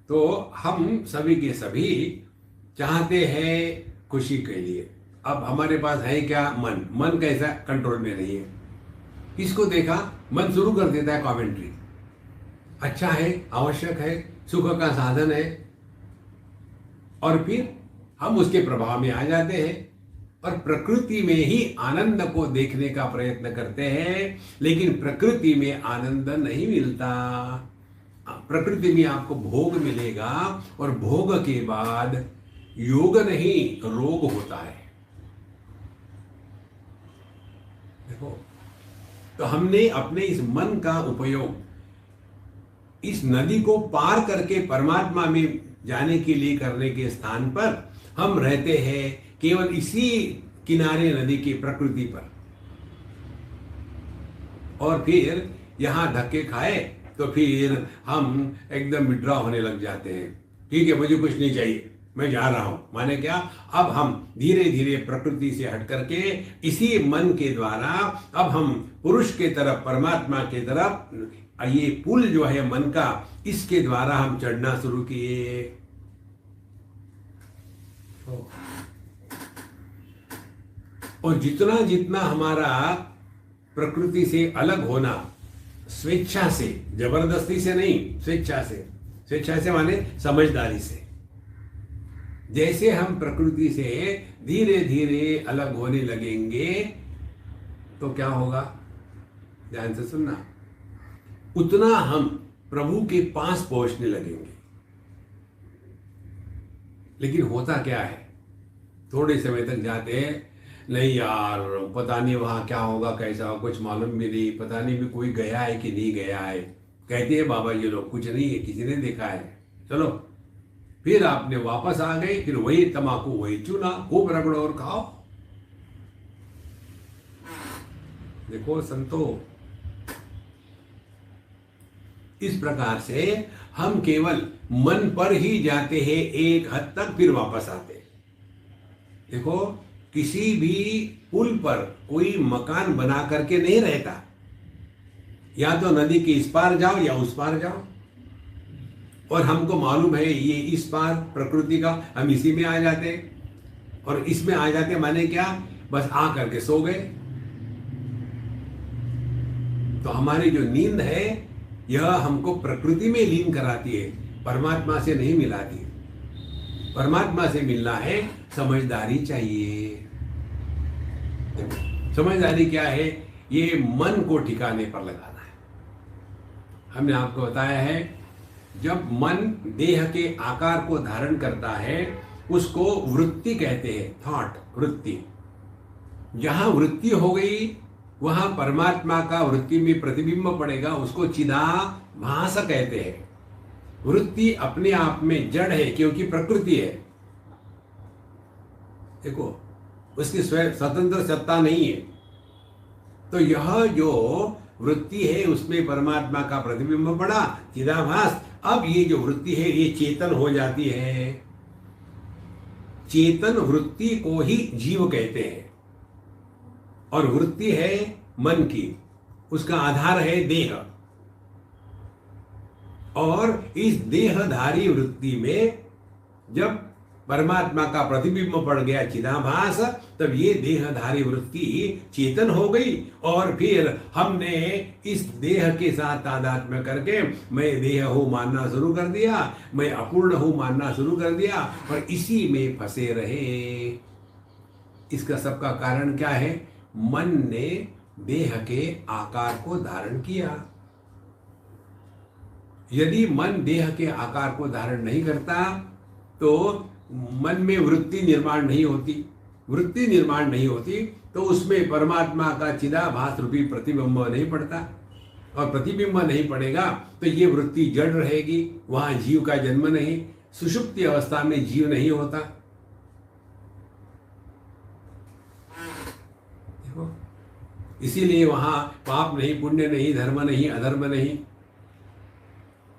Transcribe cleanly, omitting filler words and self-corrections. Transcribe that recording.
तो हम सभी के सभी चाहते हैं खुशी के लिए। अब हमारे पास है क्या? मन। मन कैसा? कंट्रोल में नहीं है। किसको देखा, मन शुरू कर देता है कमेंट्री। अच्छा है, आवश्यक है, सुख का साधन है, और फिर हम उसके प्रभाव में आ जाते हैं और प्रकृति में ही आनंद को देखने का प्रयत्न करते हैं। लेकिन प्रकृति में आनंद नहीं मिलता। प्रकृति में आपको भोग मिलेगा और भोग के बाद योग नहीं रोग होता है। देखो, तो हमने अपने इस मन का उपयोग इस नदी को पार करके परमात्मा में जाने के लिए करने के स्थान पर हम रहते हैं केवल इसी किनारे नदी की प्रकृति पर, और फिर यहां धक्के खाए तो फिर हम एकदम विड्रॉ होने लग जाते हैं। ठीक है, मुझे कुछ नहीं चाहिए, मैं जा रहा हूं। माने क्या? अब हम धीरे धीरे प्रकृति से हट करके इसी मन के द्वारा अब हम पुरुष के तरफ, परमात्मा के तरफ, ये पुल जो है मन का, इसके द्वारा हम चढ़ना शुरू किए। और जितना जितना हमारा प्रकृति से अलग होना, स्वेच्छा से, जबरदस्ती से नहीं, स्वेच्छा से, स्वेच्छा से माने समझदारी से, जैसे हम प्रकृति से धीरे धीरे अलग होने लगेंगे तो क्या होगा? ध्यान से सुनना। उतना हम प्रभु के पास पहुंचने लगेंगे। लेकिन होता क्या है, थोड़े समय तक जाते हैं, नहीं यार पता नहीं वहां क्या होगा, कैसा होगा, कुछ मालूम भी नहीं, पता नहीं भी कोई गया है कि नहीं गया है। कहते हैं बाबा जी लोग कुछ नहीं है, किसी ने देखा है, चलो। फिर आपने वापस आ गए, फिर वही तमाकू, वही चूना, खूब रगड़ो और खाओ। देखो संतो, इस प्रकार से हम केवल मन पर ही जाते हैं एक हद तक, फिर वापस आते हैं। देखो, किसी भी पुल पर कोई मकान बना करके नहीं रहता। या तो नदी के इस पार जाओ या उस पार जाओ, और हमको मालूम है ये इस पार प्रकृति का, हम इसी में आ जाते हैं। और इसमें आ जाते माने क्या? बस आ करके सो गए। तो हमारी जो नींद है यह हमको प्रकृति में लीन कराती है, परमात्मा से नहीं मिलाती। परमात्मा से मिलना है, समझदारी चाहिए। समझदारी क्या है? ये मन को ठिकाने पर लगाना है। हमने आपको बताया है, जब मन देह के आकार को धारण करता है उसको वृत्ति कहते हैं, थॉट, वृत्ति। जहां वृत्ति हो गई वहां परमात्मा का वृत्ति में प्रतिबिंब पड़ेगा, उसको चिदाभास कहते हैं। वृत्ति अपने आप में जड़ है क्योंकि प्रकृति है। देखो, उसकी स्वतंत्र सत्ता नहीं है। तो यह जो वृत्ति है उसमें परमात्मा का प्रतिबिंब पड़ा, चिदाभास। अब ये जो वृत्ति है ये चेतन हो जाती है। चेतन वृत्ति को ही जीव कहते हैं, और वृत्ति है मन की, उसका आधार है देह। और इस देहधारी वृत्ति में जब परमात्मा का प्रतिबिंब पड़ गया, चिदाभास, तब ये देहधारी वृत्ति चेतन हो गई। और फिर हमने इस देह के साथ तादात्म्य करके मैं देह हूं मानना शुरू कर दिया, मैं अपूर्ण हूं मानना शुरू कर दिया, और इसी में फंसे रहे। इसका सबका कारण क्या है? मन ने देह के आकार को धारण किया। यदि मन देह के आकार को धारण नहीं करता तो मन में वृत्ति निर्माण नहीं होती। वृत्ति निर्माण नहीं होती तो उसमें परमात्मा का चिदाभास रूपी प्रतिबिंब नहीं पड़ता, और प्रतिबिंब नहीं पड़ेगा तो ये वृत्ति जड़ रहेगी, वहां जीव का जन्म नहीं। सुषुप्ति अवस्था में जीव नहीं होता। देखो, इसीलिए वहां पाप नहीं, पुण्य नहीं, धर्म नहीं, अधर्म नहीं।